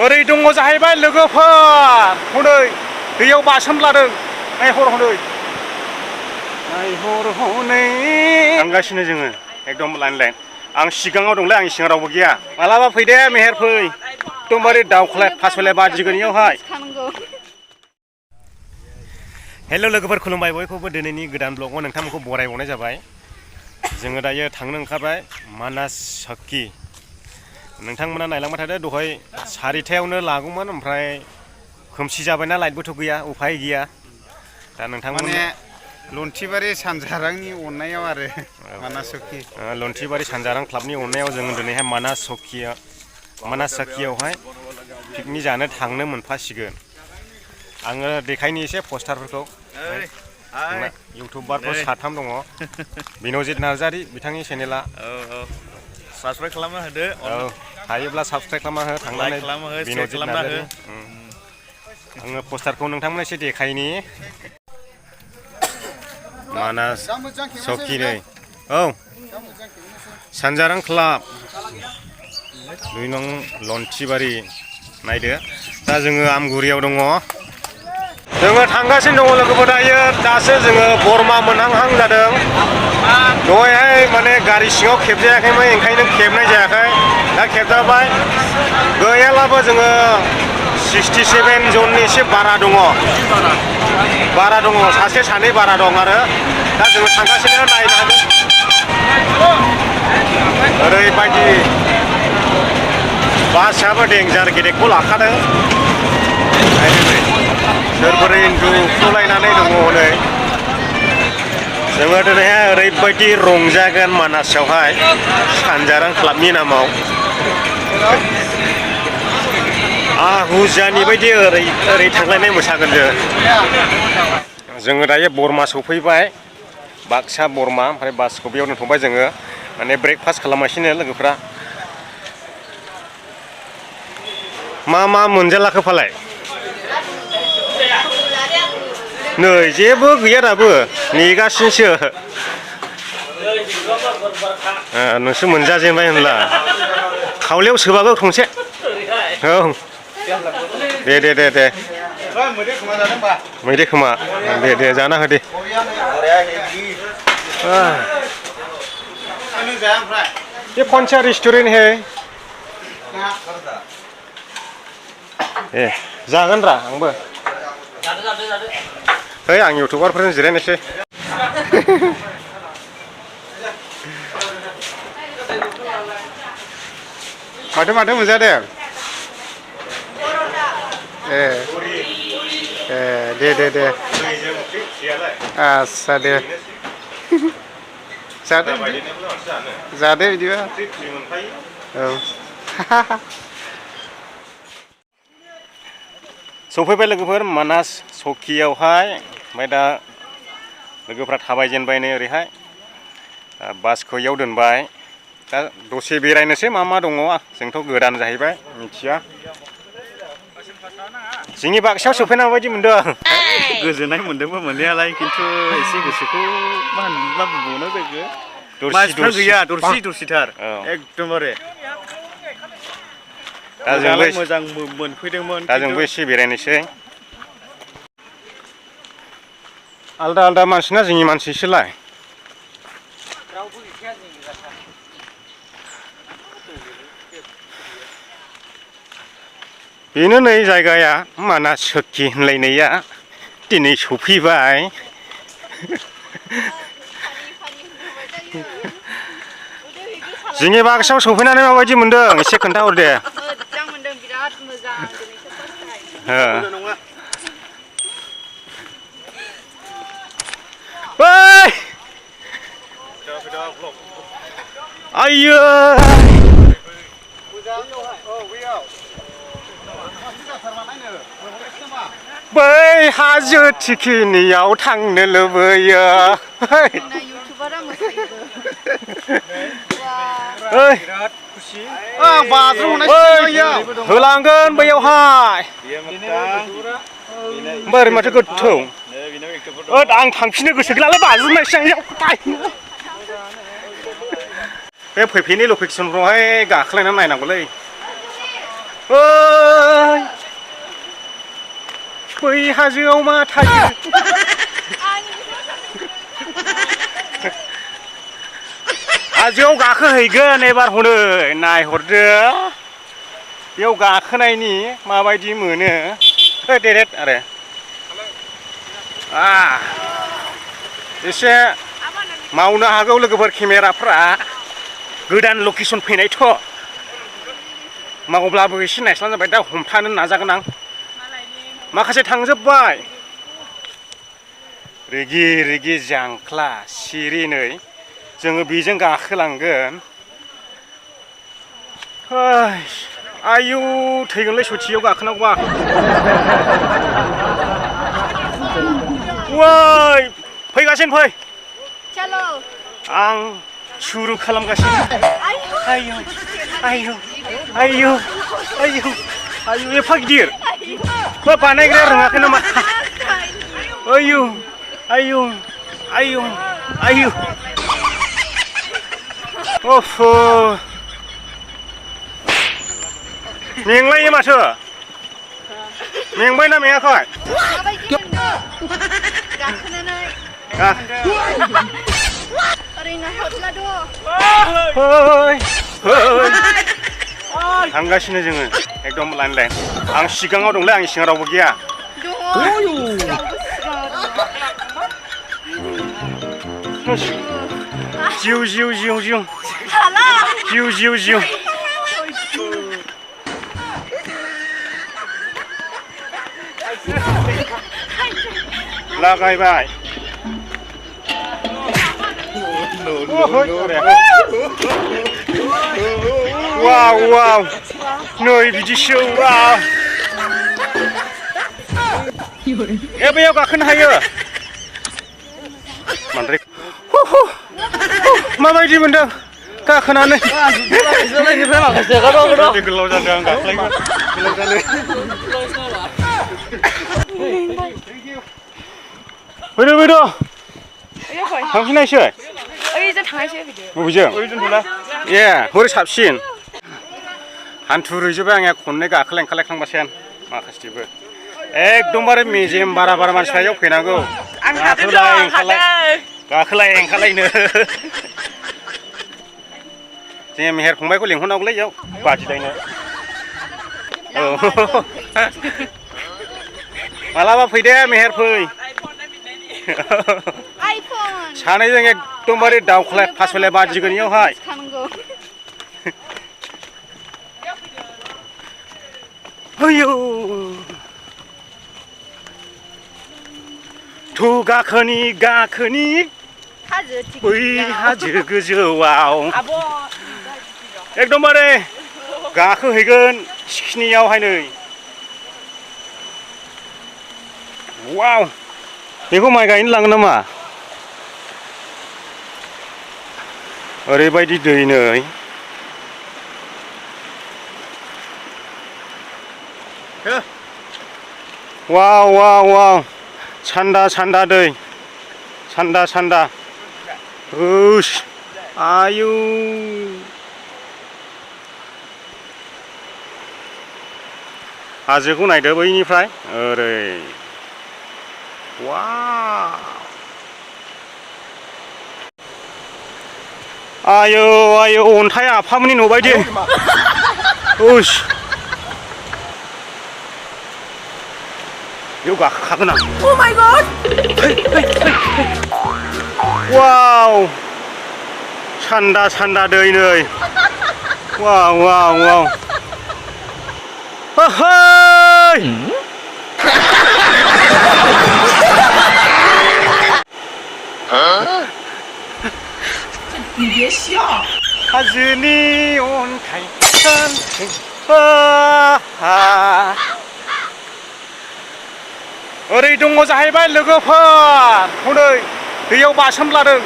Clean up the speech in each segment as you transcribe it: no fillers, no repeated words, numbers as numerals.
ओरै दङ जाहैबाय लोगोफोर हनै दैयाव बासोम लादों नायहर हनै नायहर हनै थांगासिनो जोङो एकदम लाइन लाइन आं सिगाङाव दंलै आंनि सिगां रावबो गैया मालाबा फैदे मेहेर फै एकदमबारे दावख्लाय फासयलाय बादिगोन इयावहाय हेल' लोगोफोर खुलुमबाय बयखौबो दिनैनि गोदान ब्लगाव नोंथांमोनखौ बरायबावनाय जाबाय जोङो दायो थांनो ओंखारबाय मानास सकि नोंथांमोना नायलांबाय थादो दहाय 4टायावनो लागौमोन ओमफ्राय खोमसि जाबायना लाइटबोथ' गैया उफाय गैया दा नोंथांमोन लन्टिबारि सानजारांनि अननायाव आरो मानास सकि लन्टिबारि सानजारां क्लाबनि अननायाव जों दिनैहाय मानास सकियावहाय पिकनिक जानो थांनो मोनफासिगोन आङो देखायनि एसे पस्टारफोरखौ इउटुबारफोर 3 दङ बिनजित नार्जारि बिथांनि चेनेला साबस्क्राइब खालामना होदो हायोब्ला साबस्क्राइब खालामना हो थांनानै बिनजित नार्जारि आङो पस्टारखौ नोंथांमोन एसे देखायनि मानास सकि नै औ सानजारां क्लाब 2 नं लन्टिबारि नायदो दा जोङो आमगुरियाव दङ जोङो थांगासिनो दङ लोगोफोर दासो जोङो बरमा मोनहांहां जादों दहायहाय माने गारि सिङाव खेबजायाखैमोन ओंखायनो खेबनाय जायाखै दा खेबजाबाय गैयाब्लाबो जोङो 67 जननि एसे बारा दङ सासे सानै बारा दं आरो दा जोङो थांगासिनो नायनो हागोन ओरैबायदि बासआबो देन्जार गेदेरखौ लाखादों सोरबोरै उन्दुखलायनानै दङ हनै जोङो दिनैहाय ओरैबायदि रंजागोन मानासावहाय सानजारां क्लाबनि नामाव आहुजानि बायदि ओरै थांलायनाय मोसागोन जोङो दायो बरमा सफैबाय बाक्सा बरमा ओमफ्राय बासखौ बेयाव दोनथ'बाय जोङो माने ब्रेकफास्ट खालामगासिनो लोगोफ्रा मा मोनजालाखो फालाय नै जेबो गैया दाबो नेगासिनोसो नोंसो मोनजाजेनबाय होनब्ला खावलायाव सोबाबो खनसे औ दे मैदेर खोमा दे जाना हो दे ये कौन सा रेस्टुरेंट है जागोन रा आंबो है आं इउटुबारफोरजों जिरायनोसै माथो मोनजादों दे आस्सा दे जादो बिदिबा औ सफैबाय लोगोफोर मानास सकियावहाय ओमफ्राय दा लोगोफ्रा थाबायजेनबाय नै ओरैहाय बासखौ इयाव दोनबाय दा दसे बेरायनोसै मा दङ जोंथ' गोदान जाहैबाय मिथिया जोंनि बाक्सायाव सफैना माबायदि मोनदों गोजोननाय मोनदोंबो मोननायालाय खिन्थु एसे गोसोखौ मा होनब्ला बुंबावनो जायो मानसिफ्रा गैया दरसिथार एकदमबारे दा जोंबो मोजां मोनफैदोंमोन दा जोंबो एसे बेरायनोसै आलदा मानसिना जोंनि मानसिसोलाय बेनो नै जायगाया मानास सकि होनलायनाया दिनै सफैबाय जोंनि बाक्सायाव सफैनानै माबायदि मोनदों एसे खोन्थाहर दे मोजां मोनदों बिराद मोजां दिनैसो फार्स्ट टाइम आइयो बै हाजो थिखिनियाव थांनो लुबैयो होलांगोन बैयावहाय बोरै माथो गोथौ आं थांफिननो गोसो गैलालै बाज्रुमनायसै बे फैफिननाय लकेसनफ्रावहाय गाखोलायनानै नायनांगौलै बै हाजोआव मा थायो हाजोआव गाखोहैगोन एबार हनै नायहरदो बेयाव गाखोनायनि माबायदि मोनो देरेद आरो एसे मावनो हागौ लोगोफोर केमेराफ्रा गोदान लकेसन फैनायथ' मावब्लाबो एसे नायस्लां जाबाय दा हमथानो नाजागोन आं माखासे थांजोब्बाय रिगि रिगि जांख्ला सिरिनै जोङो बेजों गाखोलांगोन आयु थैगोनलै सथियाव गाखोनांगौबा वै फैगासिनो फै आं सुरु खालामगासिनो आयु आयु आयु आयु आयु एफा गिदिर बानायग्राया रोङाखै नामा आयु आयु आयु आयु अफ मेंलायो माथो मेंबायना मेङाखै थांगासिनो जोङो एकदम लाइन लाइन आं सिगाङाव दंलै आंनि सिगाङाव रावबो गैया जिउ जिउ जिउ जिउ जिउ जिउ जिउ लागायबाय वाव वाव नै बिदिसो वाव बेयाव गाखोनो हायो बांद्राय माबायदि मोनदों गाखोनानै गोलाव जादों आं गाखोलायगोन गोलाव जानो फैदो फैदो थांफिननायसै बबेजों ए हरै साबसिन हान्थु रुइजोब्बाय आंनिया खननै गाखोलायखांबासेन माखासेबो एकदमबारे मेजेम बारा बारा मानसिफ्रा बेयाव फैनांगौ गाखोलाय ओंखारलायनो जों मेहेर फंबायखौ लिंहरनांगौलै बेयाव बादिलायनो औ मालाबा फैदे मेहेर फै सानैजों एकदमबारे दावखोलाय फासलाय बादिगोन इयावहाय आयौ थु गाखोनि गाखोनि बै हाजो गोजौआव एकदमबारे गाखोहैगोन थिखिनियावहाय नै वाव बेखौ माइ गायनो लाङो नामा ओरैबायदि दै नै वाव वाव वाव सान्दा सान्दा दै सान्दा सान्दा हुस आयु हाजोखौ नायदो बैनिफ्राय ओरै वाव आयौ आयौ अन्थाइ आफामोननि न' बायदि हुस बेयाव गाखोखागोन आं वाव सान्दा सान्दा दै नै वाव वाव वाव हाजोनि अन्थाइ ओरै दङ जाहैबाय लोगोफोर हनै दैयाव बासोमलादों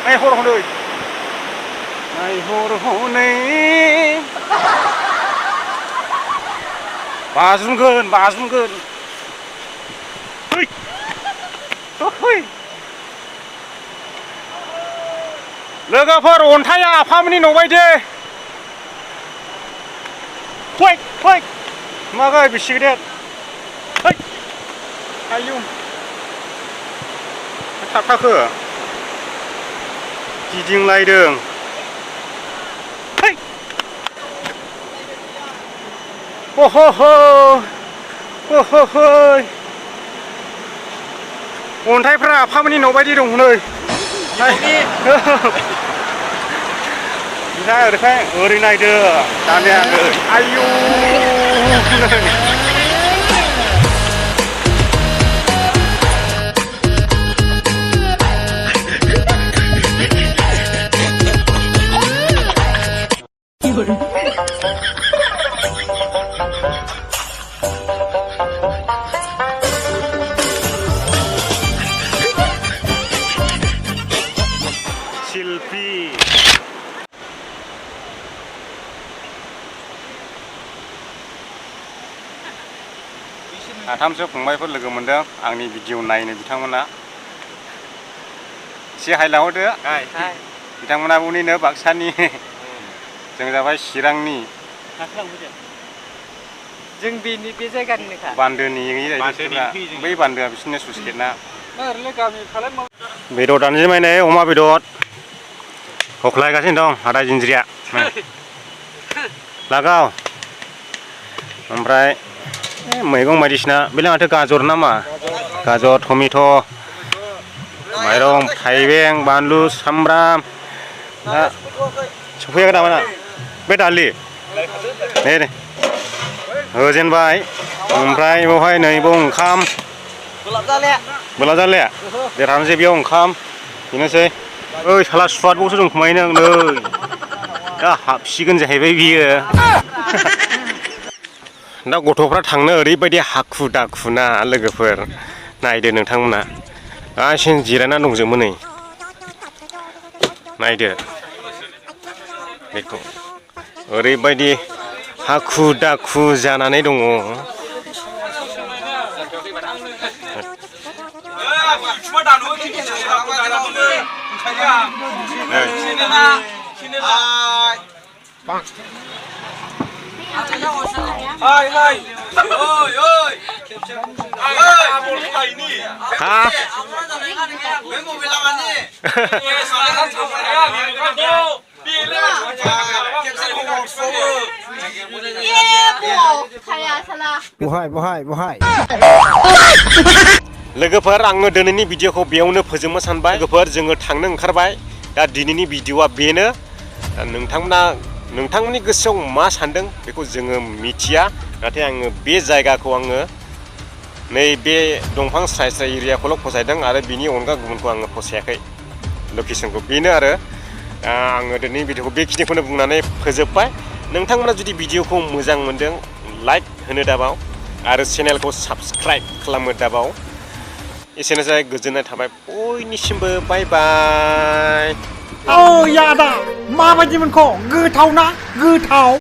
नायहर हनै नायहर हनै बाज्रुमगोन बाज्रुमगोन लोगोफोर अन्थाइआ आफामोननि न' बायदि फै फै मागाय बेसे गिदिर आयु थाब थाखो गिदिंलायदों अन्थाइफ्रा आफामोननि न' बायदि दं नै ओमफ्राय ओरैखाय ओरै नायदो दानिया आयु शिल्पी साथामसो फंबायफोर लोगो मोनदों आंनि भिडिअ नायनो बिथांमोना एसे हाय लाहरदो बिथांमोना उनिनो बाक्सानि जों जाबाय चिरांनि जों बेनि बे जायगानिनोखा बान्दोनि बै बान्दोआ बिसोरनो सुइस गेटना बेदर दानजेनबायनै अमा बेदर हख्लायगासिनो दं आदा जिन्ज्रिया लागाव ओमफ्राय मैगं बायदिसिना बेलाय माथो गाजर नामा गाजर टमेट' माइरं थाइबें बानलु सामब्राम दा सफैयाखै नामा ना बे दालि नै होजेनबाय ओमफ्राय बेवहाय नै बाव ओंखाम बोला जाले देरहानोसै बेयाव ओंखाम बेनोसै ओइ साला सुवादबावसो दं खोमाय नों नै दा हाबसिगोन जाहैबाय बियो दा गथ'फ्रा थांनो ओरैबायदि हाखु दाखुना लोगोफोर नायदो नोंथांमोना गासिनो जिरायना दंजोबो नै नायदो बेखौ ओरैबायदि हाखु दाखु जानानै दङ बहाय लोगोफोर आङो दिनैनि भिडिअखौ बेयावनो फोजोबनो सानबाय लोगोफोर जोङो थांनो ओंखारबाय दा दिनैनि भिडिअआ बेनो नोंथांमोननि गोसोआव मा सानदों बेखौ जोङो मिथिया नाथाय आङो बे जायगाखौ आङो नै बे दंफां स्राय स्राय एरियाखौल' फसायदों आरो बिनि अनगा गुबुनखौ आङो फसायाखै लकेसनखौ बेनो आरो आङो दिनैनि भिडिअखौ बेखिनिखौनो बुंनानै फोजोबबाय नोंथांमोना जुदि भिडिअखौ मोजां मोनदों लाइक होनो दाबाव आरो चेनेलखौ साबस्क्राइब खालामनो दाबाव एसेनोसै गोजोननाय थाबाय बयनिसिमबो बाय बाय यादा माबायदि मोनखो गोथाव ना गोथाव